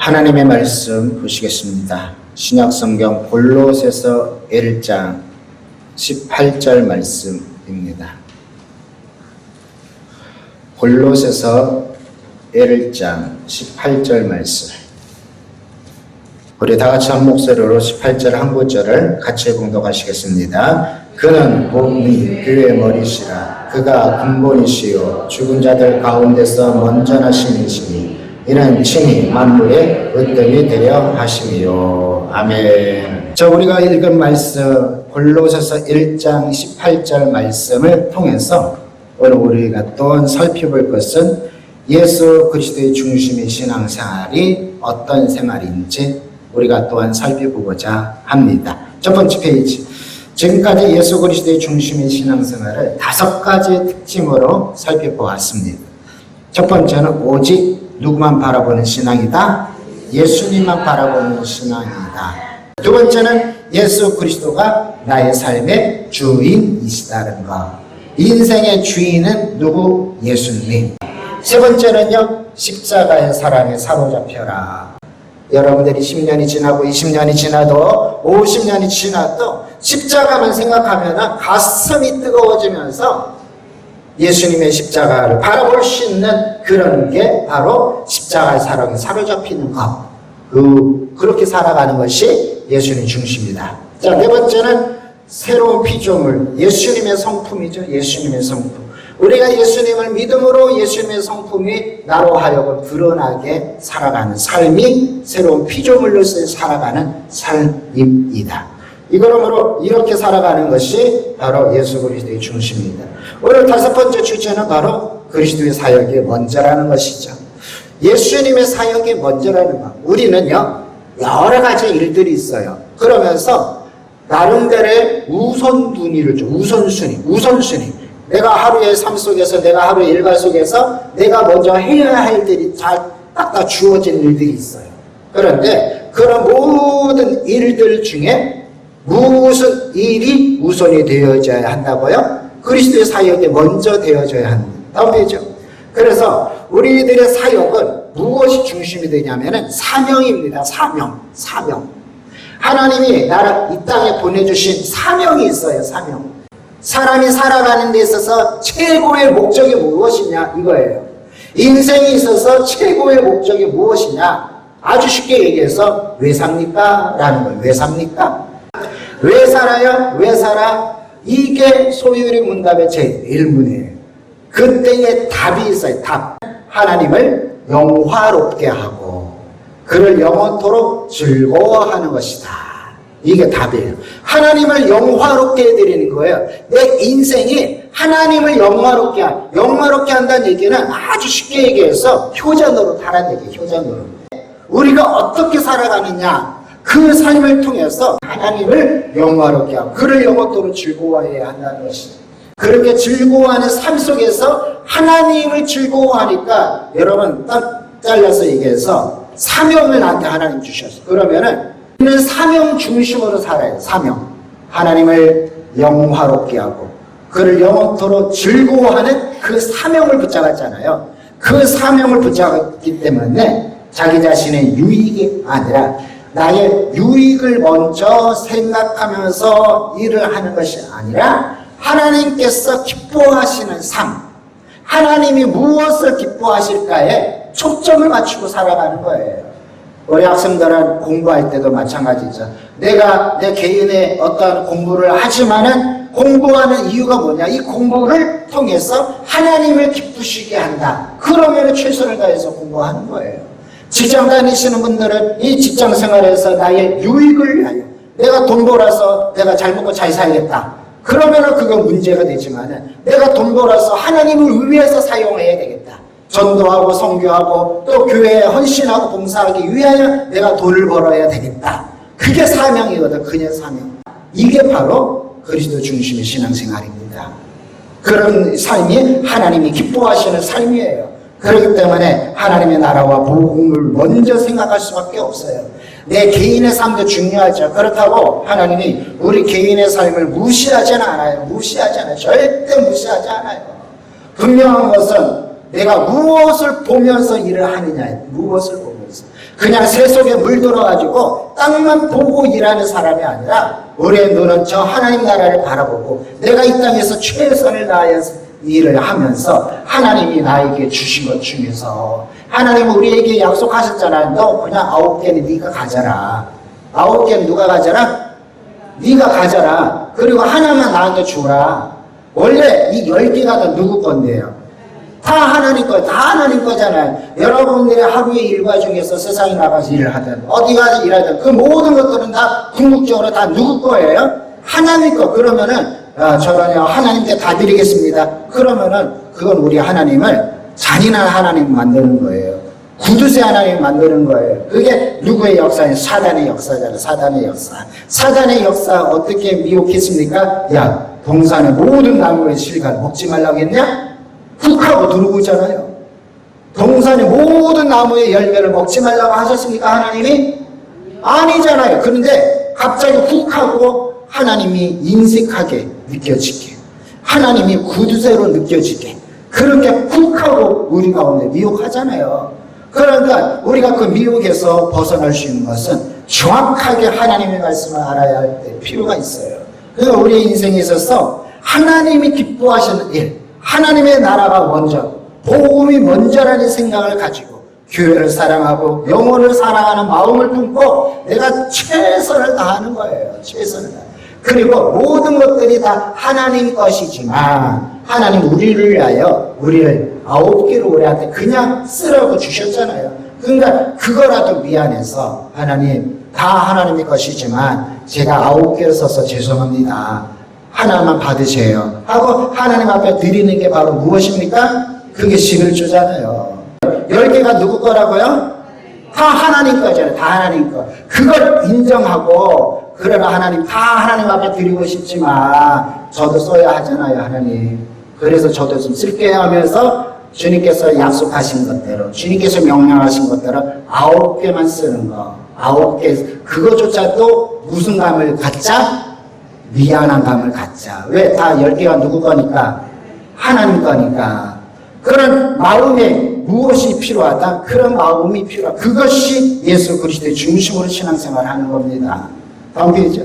하나님의 말씀 보시겠습니다. 신약성경 골로새서 1장 18절 말씀입니다. 골로새서 1장 18절 말씀. 우리 다 같이 한 목소리로 18절 한 구절을 같이 봉독하시겠습니다. 그는 몸이 교회의 머리시라. 그가 근본이시요 죽은 자들 가운데서 먼저 나신 이시니 이는 친히 만물의 으뜸이 되려 하심이요. 아멘. 자, 우리가 읽은 말씀 골로새서 1장 18절 말씀을 통해서 오늘 우리가 또 살펴볼 것은 예수 그리스도의 중심의 신앙생활이 어떤 생활인지 우리가 또한 살펴보고자 합니다. 첫 번째 페이지. 지금까지 예수 그리스도의 중심의 신앙생활을 5가지 특징으로 살펴보았습니다. 첫 번째는 오직 누구만 바라보는 신앙이다? 예수님만 바라보는 신앙이다. 두 번째는 예수 그리스도가 나의 삶의 주인이시다는 것. 인생의 주인은 누구? 예수님. 세 번째는요, 십자가의 사랑에 사로잡혀라. 여러분들이 10년이 지나고 20년이 지나도 50년이 지나도 십자가만 생각하면 가슴이 뜨거워지면서 예수님의 십자가를 바라볼 수 있는 그런 게 바로 십자가의 사랑에 사로잡히는 것. 그렇게 살아가는 것이 예수님 중심이다. 자, 네 번째는 새로운 피조물, 예수님의 성품이죠. 예수님의 성품. 우리가 예수님을 믿음으로 예수님의 성품이 나로 하여금 드러나게 살아가는 삶이 새로운 피조물로서 살아가는 삶입니다. 그러므로 이렇게 살아가는 것이 바로 예수 그리스도의 중심입니다. 오늘 5번째 주제는 바로 그리스도의 사역이 먼저라는 것이죠. 예수님의 사역이 먼저라는 것. 우리는요, 여러 가지 일들이 있어요. 그러면서 나름대로의 우선순위를 줘. 우선순위. 내가 하루의 삶 속에서, 내가 하루의 일과 속에서 내가 먼저 해야 할 일들이 딱 주어진 일들이 있어요. 그런데 그런 모든 일들 중에 무슨 일이 우선이 되어져야 한다고요? 그리스도의 사역이 먼저 되어져야 합니다. 다음 페이지죠. 그래서 우리들의 사역은 무엇이 중심이 되냐면은 사명입니다. 사명. 하나님이 나를 이 땅에 보내주신 사명이 있어요. 사명. 사람이 살아가는 데 있어서 최고의 목적이 무엇이냐 이거예요. 인생에 있어서 최고의 목적이 무엇이냐? 아주 쉽게 얘기해서 왜 삽니까? 라는 거예요. 왜 삽니까? 왜 살아요? 왜 살아? 이게 소유리 문답의 제1문이에요. 그때의 답이 있어요. 답. 하나님을 영화롭게 하고 그를 영원토록 즐거워하는 것이다. 이게 답이에요. 하나님을 영화롭게 해드리는 거예요. 내 인생이 하나님을 영화롭게 한다는 얘기는 아주 쉽게 얘기해서 효자노릇 하라는 얘기예요. 효자노릇. 우리가 어떻게 살아가느냐, 그 삶을 통해서 하나님을 영화롭게 하고 그를 영원토록 즐거워해야 한다는 것이죠. 그렇게 즐거워하는 삶 속에서 하나님을 즐거워하니까 여러분 딱 잘라서 얘기해서 사명을 나한테 하나님 주셨어. 그러면은 우리는 사명 중심으로 살아요. 사명. 하나님을 영화롭게 하고 그를 영원토록 즐거워하는 그 사명을 붙잡았잖아요. 그 사명을 붙잡았기 때문에 자기 자신의 유익이 아니라 나의 유익을 먼저 생각하면서 일을 하는 것이 아니라 하나님께서 기뻐하시는 삶, 하나님이 무엇을 기뻐하실까에 초점을 맞추고 살아가는 거예요. 우리 학생들은 공부할 때도 마찬가지죠. 내가 내 개인의 어떤 공부를 하지만은 공부하는 이유가 뭐냐? 이 공부를 통해서 하나님을 기쁘시게 한다. 그러면 최선을 다해서 공부하는 거예요. 직장 다니시는 분들은 이 직장 생활에서 나의 유익을 위하여 내가 돈 벌어서 내가 잘 먹고 잘 살겠다. 그러면은 그거 문제가 되지만은 내가 돈 벌어서 하나님을 위해서 사용해야 되겠다. 전도하고 선교하고 또 교회에 헌신하고 봉사하기 위하여 내가 돈을 벌어야 되겠다. 그게 사명이거든. 그냥 사명. 이게 바로 그리스도 중심의 신앙생활입니다. 그런 삶이 하나님이 기뻐하시는 삶이에요. 그렇기 때문에 하나님의 나라와 복음을 먼저 생각할 수밖에 없어요. 내 개인의 삶도 중요하죠. 그렇다고 하나님이 우리 개인의 삶을 무시하지는 않아요. 절대 무시하지 않아요. 분명한 것은 내가 무엇을 보면서 일을 하느냐. 무엇을 보면서. 그냥 세속에 물들어가지고 땅만 보고 일하는 사람이 아니라 우리의 눈은 저 하나님 나라를 바라보고 내가 이 땅에서 최선을 다해서 일을 하면서 하나님이 나에게 주신 것 중에서 하나님은 우리에게 약속하셨잖아요. 너 그냥 9개는 네가 가져라. 9개는 누가 가져라? 네가 가져라. 그리고 하나만 나한테 주라. 원래 이 10개가 다 누구 건데요? 다 하나님 거, 다 하나님 거잖아요. 여러분들의 하루의 일과 중에서 세상에 나가서 일을 하든 어디 가서 일하든 그 모든 것들은 다 궁극적으로 다 누구 거예요? 하나님 거. 그러면은 저는요 하나님께 다 드리겠습니다. 그러면은 그건 우리 하나님을 잔인한 하나님 만드는 거예요. 구두쇠 하나님 만드는 거예요. 그게 누구의 역사예요? 사단의 역사잖아요. 사단의 역사. 사단의 역사 어떻게 미혹했습니까? 야, 동산의 모든 나무의 실과를 먹지 말라고 했냐? 훅 하고 들어오고 있잖아요. 동산의 모든 나무의 열매를 먹지 말라고 하셨습니까? 하나님이? 아니잖아요. 그런데 갑자기 훅 하고 하나님이 인색하게 느껴지게, 하나님이 구두쇠로 느껴지게, 그렇게 훅 하고 우리 가운데 미혹하잖아요. 그러니까 우리가 그 미혹에서 벗어날 수 있는 것은 정확하게 하나님의 말씀을 알아야 할 때 필요가 있어요. 그러니까 우리 인생에 있어서 하나님이 기뻐하시는 일, 하나님의 나라가 먼저, 복음이 먼저라는 생각을 가지고 교회를 사랑하고 영혼을 사랑하는 마음을 품고 내가 최선을 다하는 거예요. 최선을 다하는. 그리고 모든 것들이 다 하나님 것이지만 하나님 우리를 위하여 우리를 9개를 우리한테 그냥 쓰라고 주셨잖아요. 그러니까 그거라도 미안해서 하나님 다 하나님의 것이지만 제가 9개를 써서 죄송합니다. 하나만 받으세요 하고 하나님 앞에 드리는 게 바로 무엇입니까? 그게 11조잖아요. 10개가 누구 거라고요? 다 하나님 거잖아요. 다 하나님 거. 그걸 인정하고 그러나 하나님 다 하나님 앞에 드리고 싶지만 저도 써야 하잖아요. 하나님. 그래서 저도 좀 쓸게요 하면서 주님께서 약속하신 것대로 주님께서 명령하신 것대로 9개만 쓰는 거. 9개. 그거조차도 무슨 감을 갖자? 미안한 감을 갖자. 왜? 다 10개가 누구 거니까? 하나님 거니까. 그런 마음에 무엇이 필요하다? 그런 마음이 필요하다. 그것이 예수 그리스도의 중심으로 신앙생활을 하는 겁니다. 다음 페이지죠.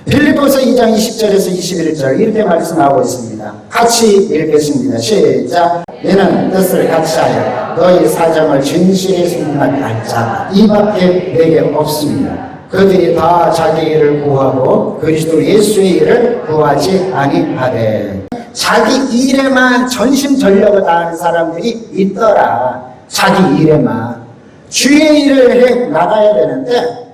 빌립보서 2장 20절에서 21절 이렇게 말씀하고 있습니다. 같이 읽겠습니다. 시작. 너는 뜻을 같이 하여 너희 사정을 진실히 승리하게 할 자 이밖에 내게 없습니다. 그들이 다 자기 일을 구하고 그리스도 예수의 일을 구하지 아니하되 자기 일에만 전심전력을 다하는 사람들이 있더라. 자기 일에만. 주의 일을 해 나가야 되는데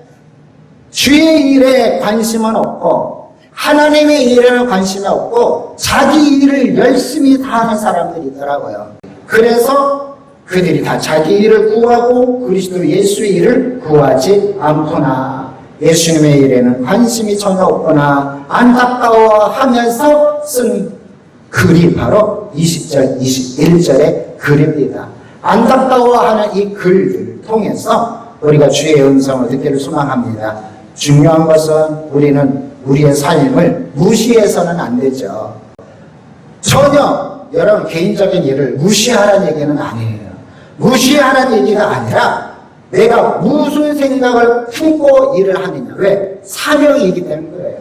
주의 일에 관심은 없고 하나님의 일에는 관심이 없고 자기 일을 열심히 다하는 사람들이 있더라고요. 그래서 그들이 다 자기 일을 구하고 그리스도 예수의 일을 구하지 않구나. 예수님의 일에는 관심이 전혀 없구나. 안타까워하면서 쓴 글이 바로 20절, 21절의 글입니다. 안타까워하는 이 글을 통해서 우리가 주의 음성을 듣기를 소망합니다. 중요한 것은 우리는 우리의 삶을 무시해서는 안 되죠. 전혀 여러분 개인적인 일을 무시하라는 얘기는 아니에요. 무시하라는 얘기가 아니라 내가 무슨 생각을 품고 일을 하느냐. 왜? 사명이기 때문에 그래요.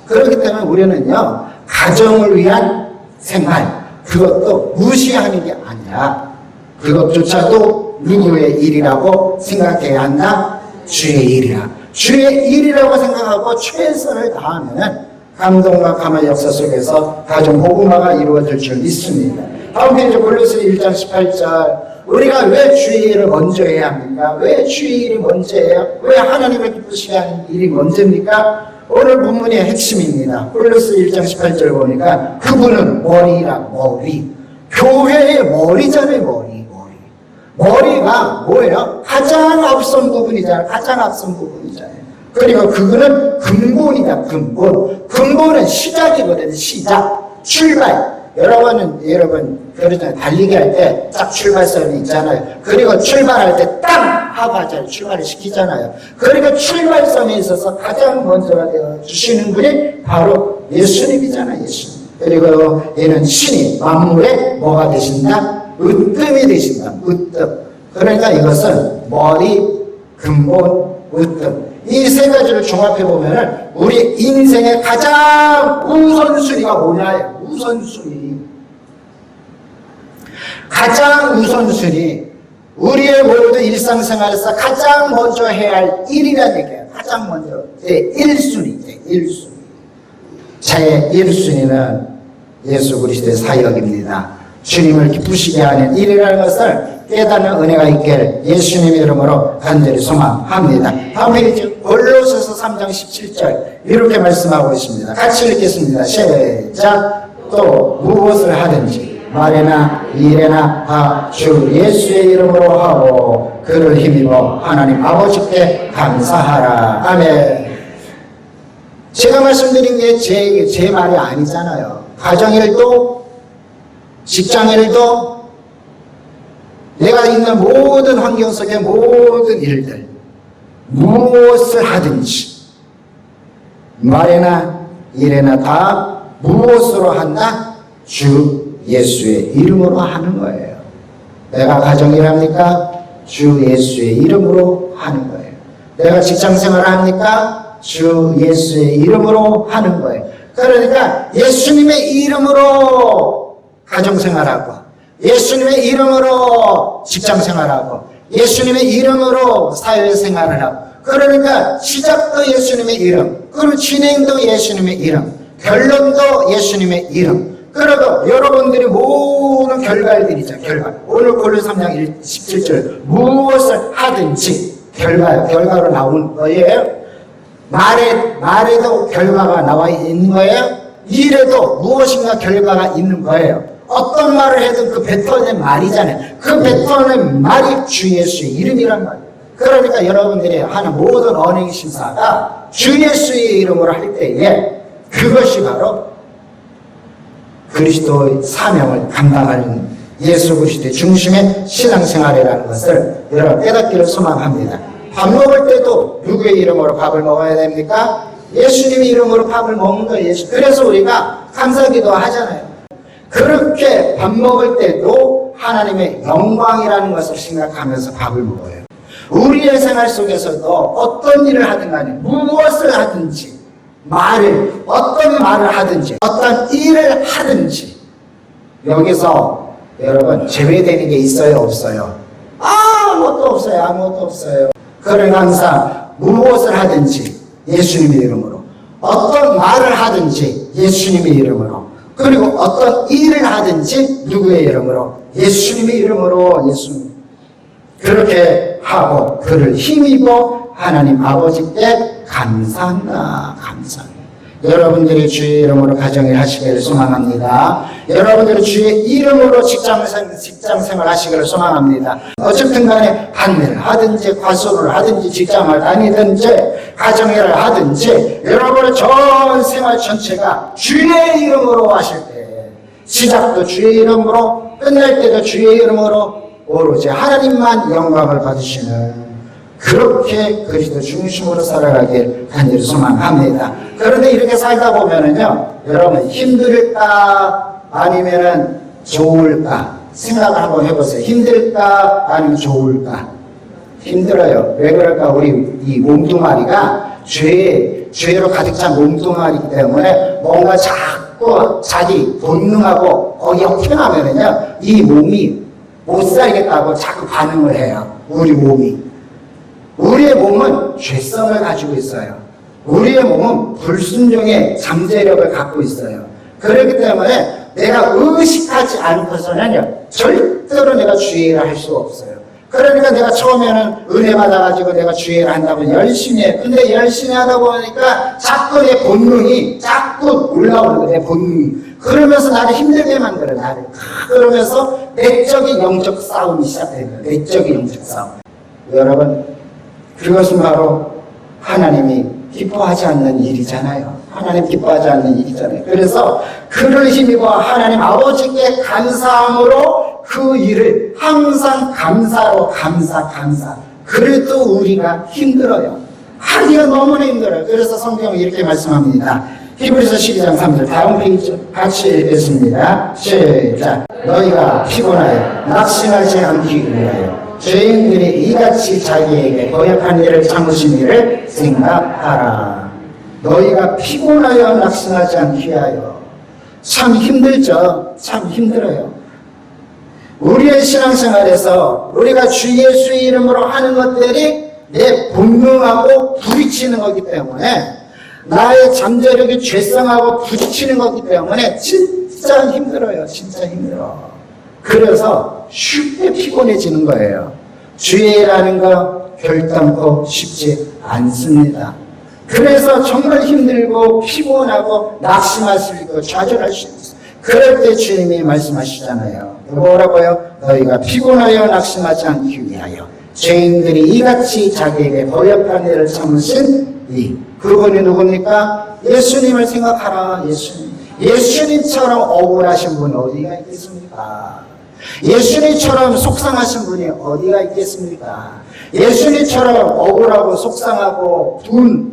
그렇기 때문에 우리는요 가정을 위한 생활 그것도 무시하는 게 아니라 그것조차도 누구의 일이라고 생각해야 한다? 주의 일이라. 주의 일이라고 생각하고 최선을 다하면 감동과 감화 역사 속에서 가정 복음화가 이루어질 줄 믿습니다. 다음 페이지 골로새 1장 18절 우리가 왜 주의 일을 먼저 해야 합니까? 왜 주의 일이 먼저예요? 왜 하나님을 기쁘시게 하는 일이 먼저입니까? 오늘 본문의 핵심입니다. 골로새 1장 18절 보니까 그분은 머리라 머리. 교회의 머리잖아요. 머리가 뭐예요? 가장 앞선 부분이잖아요. 가장 앞선 부분이잖아요. 그리고 그거는 근본이다. 근본은 시작이거든요. 시작. 출발. 여러분 그러잖아요. 달리기 할 때 딱 출발선이 있잖아요. 그리고 출발할 때 땅 하고 하잖아요. 출발을 시키잖아요. 그리고 출발선에 있어서 가장 먼저가 되어 주시는 분이 바로 예수님이잖아요. 예수님. 그리고 얘는 신이 만물의 뭐가 되신다? 으뜸이 되신다. 으뜸. 그러니까 이것은 머리, 근본, 으뜸. 이 세 가지를 종합해 보면은 우리 인생의 가장 우선순위가 뭐냐예요. 우선순위. 가장 우선순위. 우리의 모든 일상생활에서 가장 먼저 해야 할 일이라는 얘기예요. 가장 먼저. 제1순위. 제1순위. 제1순위는 예수 그리스도의 사역입니다. 주님을 기쁘시게 하는 일이라는 것을 깨닫는 은혜가 있길 예수님의 이름으로 간절히 소망합니다. 다음 페이지 골로새서 3장 17절 이렇게 말씀하고 있습니다. 같이 읽겠습니다. 시작. 또 무엇을 하든지 말이나 일이나 다 주 예수의 이름으로 하고 그를 힘입어 하나님 아버지께 감사하라. 아멘. 제가 말씀드린 게 제 말이 아니잖아요. 가정일도 직장일도 내가 있는 모든 환경 속의 모든 일들 무엇을 하든지 말이나 일이나 다 무엇으로 한다? 주 예수의 이름으로 하는 거예요. 내가 가정일 합니까? 주 예수의 이름으로 하는 거예요. 내가 직장생활을 합니까? 주 예수의 이름으로 하는 거예요. 그러니까 예수님의 이름으로 가정생활하고 예수님의 이름으로 직장생활하고 예수님의 이름으로 사회생활을 하고 그러니까 시작도 예수님의 이름 그리고 진행도 예수님의 이름 결론도 예수님의 이름 그리고 여러분들이 모든 결과들이죠. 결과. 오늘 골로새 3장 17절 무엇을 하든지 결과로 나오는 거예요. 말에도 결과가 나와 있는 거예요. 일에도 무엇인가 결과가 있는 거예요. 어떤 말을 해도 그 뱉어낸 말이잖아요. 그 뱉어낸 말이 주 예수의 이름이란 말이에요. 그러니까 여러분들이 하는 모든 언행 심사가 주 예수의 이름으로 할 때에 그것이 바로 그리스도의 사명을 감당하는 예수 그리스도의 중심의 신앙생활이라는 것을 여러분 깨닫기를 소망합니다. 밥 먹을 때도 누구의 이름으로 밥을 먹어야 됩니까? 예수님의 이름으로 밥을 먹는 거예요. 그래서 우리가 감사기도 하잖아요. 그렇게 밥 먹을 때도 하나님의 영광이라는 것을 생각하면서 밥을 먹어요. 우리의 생활 속에서도 어떤 일을 하든 간에 무엇을 하든지 어떤 말을 하든지 어떤 일을 하든지 여기서 여러분 제외되는 게 있어요 없어요? 아무것도 없어요. 아무것도 없어요. 그러니까 항상 무엇을 하든지 예수님의 이름으로 어떤 말을 하든지 예수님의 이름으로 그리고 어떤 일을 하든지 누구의 이름으로 예수님의 이름으로 예수님 그렇게 하고 그를 힘입어 하나님 아버지께 감사한다. 감사합니다. 여러분들이 주의 이름으로 가정일 하시기를 소망합니다. 여러분들이 주의 이름으로 직장생활 하시기를 소망합니다. 어쨌든 간에 한일을 하든지 과수를 하든지 직장을 다니든지 가정일을 하든지 여러분의 전 생활 전체가 주의 이름으로 하실 때 시작도 주의 이름으로 끝날 때도 주의 이름으로 오로지 하나님만 영광을 받으시는 그렇게 그리스도 중심으로 살아가길 간절히 소망합니다. 그런데 이렇게 살다 보면은요, 여러분 힘들까 아니면은 좋을까 생각을 한번 해보세요. 힘들까 아니면 좋을까? 힘들어요. 왜 그럴까? 우리 이 몸뚱아리가 죄로 가득 찬 몸뚱아리이기 때문에 뭔가 자꾸 자기 본능하고 역행하면은요, 이 몸이 못 살겠다고 자꾸 반응을 해요. 우리 몸이. 우리의 몸은 죄성을 가지고 있어요. 우리의 몸은 불순종의 잠재력을 갖고 있어요. 그렇기 때문에 내가 의식하지 않고서는요, 절대로 내가 주의를 할 수가 없어요. 그러니까 내가 처음에는 은혜 받아가지고 내가 주의를 한다고 열심히 해. 근데 열심히 하다 보니까 자꾸 내 본능이 자꾸 올라오는 거예요. 내 본능이. 그러면서 나를 힘들게 만들어, 나를. 그러면서 내적인 영적 싸움이 시작돼요. 내적인 영적 싸움. 여러분, 그것은 바로 하나님이 기뻐하지 않는 일이잖아요. 하나님 기뻐하지 않는 일이잖아요. 그래서 그를 힘입어 하나님 아버지께 감사함으로 그 일을 항상 감사로 감사. 그래도 우리가 힘들어요. 하기가 너무나 힘들어요. 그래서 성경은 이렇게 말씀합니다. 히브리서 12장 3절 다음 페이지 같이 읽겠습니다. 시작. 너희가 피곤하여 낙심하지 않기 위하여 죄인들이 이같이 자기에게 거역한 일을 참으신 일을 생각하라. 너희가 피곤하여 낙심하지 않기 위하여. 참 힘들죠. 참 힘들어요. 우리의 신앙생활에서 우리가 주 예수의 이름으로 하는 것들이 내 본능하고 부딪히는 거기 때문에, 나의 잠재력이 죄성하고 부딪히는 거기 때문에 진짜 힘들어요. 진짜 힘들어. 그래서 쉽게 피곤해지는 거예요. 주의 일하는 거 결단코 쉽지 않습니다. 그래서 정말 힘들고 피곤하고 낙심할 수 있고 좌절할 수 있어요. 그럴 때 주님이 말씀하시잖아요. 뭐라고요? 너희가 피곤하여 낙심하지 않기 위하여 죄인들이 이같이 자기에게 거역한 일을 참으신 이 그분이 누굽니까? 예수님을 생각하라. 예수님처럼 억울하신 분 어디가 있겠습니까? 예수님처럼 속상하신 분이 어디가 있겠습니까? 예수님처럼 억울하고 속상하고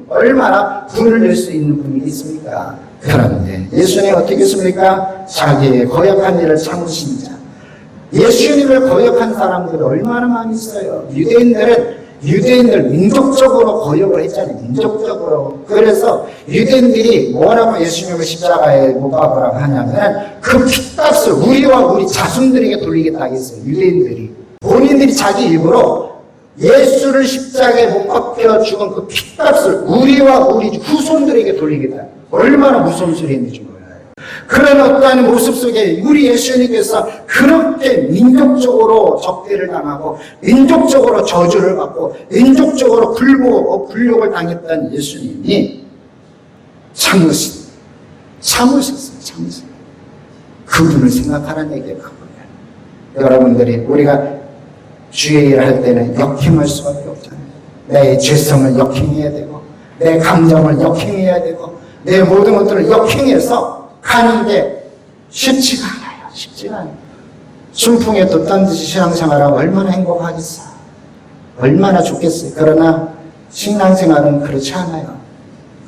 얼마나 분을 낼 수 있는 분이 있습니까? 그런데 예수님이 어떻게 했습니까? 자기의 거역한 일을 참으신 자. 예수님을 거역한 사람들이 얼마나 많이 있어요. 유대인들 민족적으로 거역을 했잖아요. 민족적으로. 그래서 유대인들이 뭐라고 예수님을 십자가에 못 박으라고 하냐면 그 핏값을 우리와 우리 자손들에게 돌리겠다 했어요. 유대인들이. 본인들이 자기 입으로 예수를 십자가에 못 박혀 죽은 그 핏값을 우리와 우리 후손들에게 돌리겠다. 얼마나 무서운 소리 했는지 몰라요. 그런 어떠한 모습 속에 우리 예수님께서 그렇게 민족적으로 적대를 당하고 민족적으로 저주를 받고 민족적으로 굴욕을 당했던 예수님이 참으셨어요. 그분을 생각하라는 얘기예요. 여러분들이 우리가 주의 일을 할 때는 역행할 수밖에 없잖아요. 내 죄성을 역행해야 되고 내 감정을 역행해야 되고 내 모든 것들을 역행해서 가는 게 쉽지가 않아요. 순풍에 돛단 듯이 신앙생활하면 얼마나 행복하겠어. 얼마나 좋겠어요. 그러나 신앙생활은 그렇지 않아요.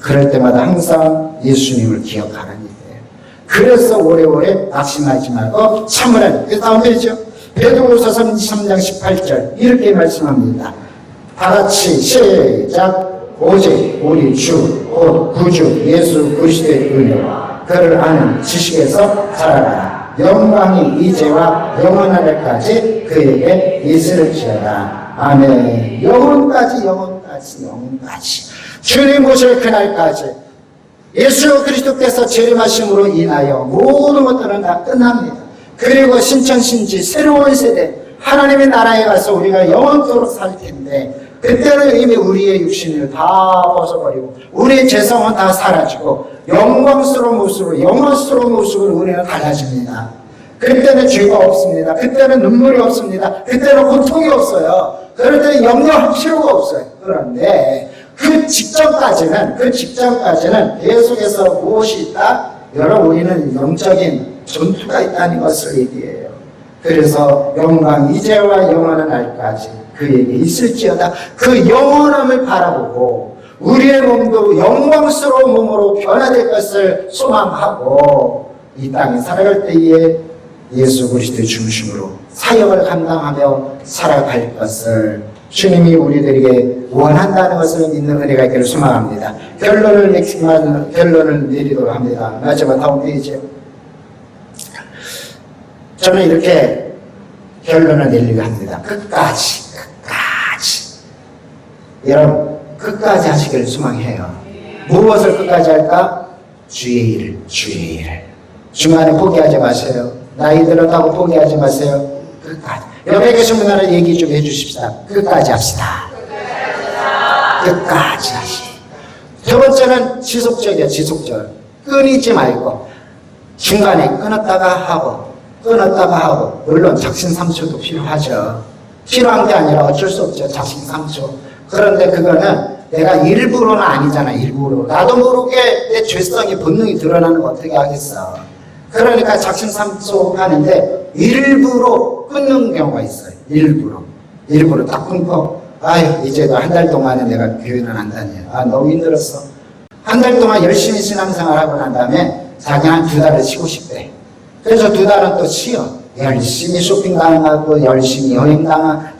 그럴 때마다 항상 예수님을 기억하라는 얘기예요. 그래서 오래오래 낙심하지 말고 참으라는. 그 다음 페이지요. 베드로후서 3장 18절 이렇게 말씀합니다. 다 같이 시작. 오직 우리 주 곧 구주 예수 그리스도의 은혜와 그를 아는 지식에서 자라라. 영광이 이제와 영원한 날까지 그에게 있을지어다. 아멘. 영원까지. 주님 오실 그날까지 예수 그리스도께서 재림하심으로 인하여 모든 것들은 다 끝납니다. 그리고 신천신지 새로운 세대 하나님의 나라에 가서 우리가 영원토록 살 텐데, 그때는 이미 우리의 육신을 다 벗어버리고 우리의 죄성은 다 사라지고 영광스러운 모습으로 우리는 달라집니다. 그때는 죄가 없습니다. 그때는 눈물이 없습니다. 그때는 고통이 없어요. 그럴 때는 염려할 필요가 없어요. 그런데 그 직전까지는 계속해서 무엇이 있다? 여러분, 우리는 영적인 전투가 있다는 것을 얘기해요. 그래서 영광 이제와 영원한 날까지 그에게 있을지어다. 그 영원함을 바라보고 우리의 몸도 영광스러운 몸으로 변화될 것을 소망하고 이 땅에 살아갈 때에 예수 그리스도의 중심으로 사역을 감당하며 살아갈 것을 주님이 우리들에게 원한다는 것을 믿는 은혜가 있기를 소망합니다. 결론을 내리도록 합니다. 마지막 다음 페이지에 저는 이렇게 결론을 내리려 합니다. 끝까지. 여러분, 끝까지 하시기를 소망해요. 무엇을 끝까지 할까? 주의 일을. 중간에 포기하지 마세요. 나이 들었다고 포기하지 마세요. 끝까지. 옆에 계신 분들은 얘기 좀 해주십시다. 끝까지 합시다. 끝까지 하시. 두 번째는 지속적이에요. 끊이지 말고 중간에 끊었다가 하고 물론 작심삼초도 필요하죠. 필요한 게 아니라 어쩔 수 없죠. 작심삼초. 그런데 그거는 내가 일부러는 아니잖아. 일부러 나도 모르게 내 죄성이 본능이 드러나는 거 어떻게 하겠어. 그러니까 작심삼초 하는데 일부러 끊는 경우가 있어요. 일부러 딱 끊고 이제 한 달 동안에 내가 교회는 안 다녀. 너무 힘들었어. 한 달 동안 열심히 신앙생활하고 난 다음에 자기는 한 2달을 쉬고 싶대. 그래서 2달은 또 쉬어. 열심히 쇼핑 다니고 열심히 여행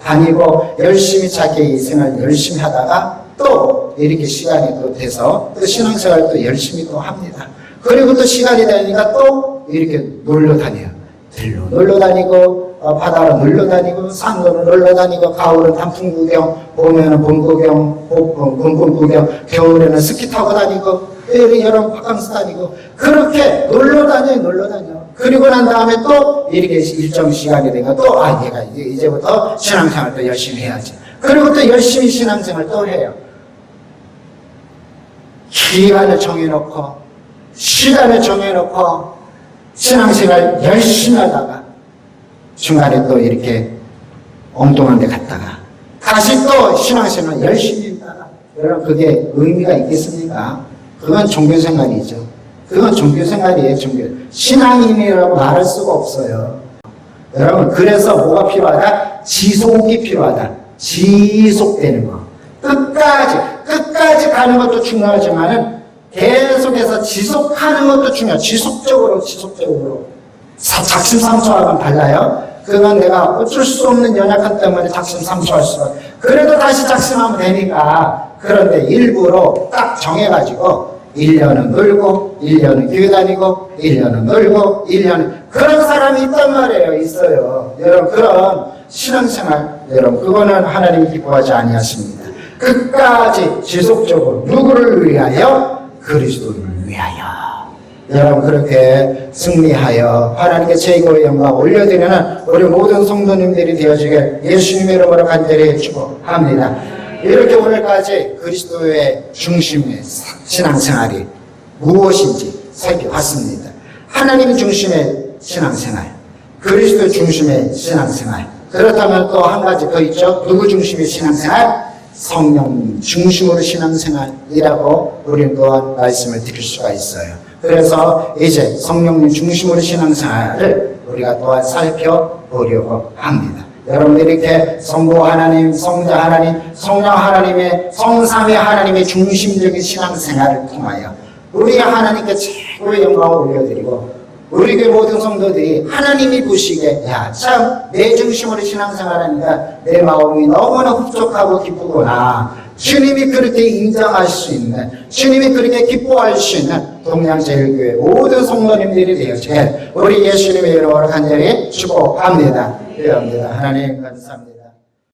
다니고 열심히 자기의 생활 열심히 하다가 또 이렇게 시간이 또 돼서 또 신앙생활 또 열심히 또 합니다. 그리고 또 시간이 되니까 또 이렇게 놀러 다녀요. 들로 놀러 다니고 바다로 놀러 다니고 산으로 놀러 다니고 가을은 단풍 구경, 봄에는 봄 구경, 봄 구경, 겨울에는 스키 타고 다니고 여름 바캉스 다니고 그렇게 놀러 다녀. 그리고 난 다음에 또 이렇게 일정 시간이 되니까 또 얘가 이제부터 신앙생활 또 열심히 해야지. 그리고 또 열심히 신앙생활 또 해요. 기간을 정해놓고 시간을 정해놓고 신앙생활 열심히 하다가 중간에 또 이렇게 엉뚱한 데 갔다가 다시 또 신앙생활 열심히 하다가 여러분 그게 의미가 있겠습니까? 그건 종교생활이죠. 그건 종교생활이에요. 신앙인이라고 말할 수가 없어요. 여러분 그래서 뭐가 필요하다? 지속이 필요하다. 지속되는 거. 끝까지 가는 것도 중요하지만은 계속해서 지속하는 것도 중요해요. 지속적으로. 작심삼초하고는 달라요. 그건 내가 어쩔 수 없는 연약함 때문에 작심삼초할 수가. 그래도 다시 작심하면 되니까. 그런데 일부러 딱 정해가지고 1년은 놀고 1년은 교회 다니고 1년은 놀고 1년은 그런 사람이 있단 말이에요. 있어요. 여러분 그런 신앙생활 여러분 그거는 하나님이 기뻐하지 아니하십니다. 끝까지 지속적으로 누구를 위하여? 그리스도를 위하여. 여러분 그렇게 승리하여 하나님께 최고의 영광 올려드리는 우리 모든 성도님들이 되어지길 예수님의 이름으로 간절히 축복합니다. 이렇게 오늘까지 그리스도의 중심의 신앙생활이 무엇인지 살펴봤습니다. 하나님 중심의 신앙생활, 그리스도 중심의 신앙생활. 그렇다면 또 한 가지 더 있죠. 누구 중심의 신앙생활? 성령 중심으로 신앙생활이라고 우리는 또한 말씀을 드릴 수가 있어요. 그래서 이제 성령님 중심으로 신앙생활을 우리가 또한 살펴보려고 합니다. 여러분들이 이렇게 성부 하나님, 성자 하나님, 성령 하나님의 성삼위 하나님의 중심적인 신앙생활을 통하여 우리 하나님께 최고의 영광을 올려드리고 우리 교회 모든 성도들이 하나님이 보시기에 참 내 중심으로 신앙생활하니까 내 마음이 너무나 흡족하고 기쁘구나. 주님이 그렇게 인정할 수 있는, 주님이 그렇게 기뻐할 수 있는 동양제일교회 모든 성도님들이 되어지게 우리 예수님의 이름으로 간절히 축복합니다. 하나님 감사합니다.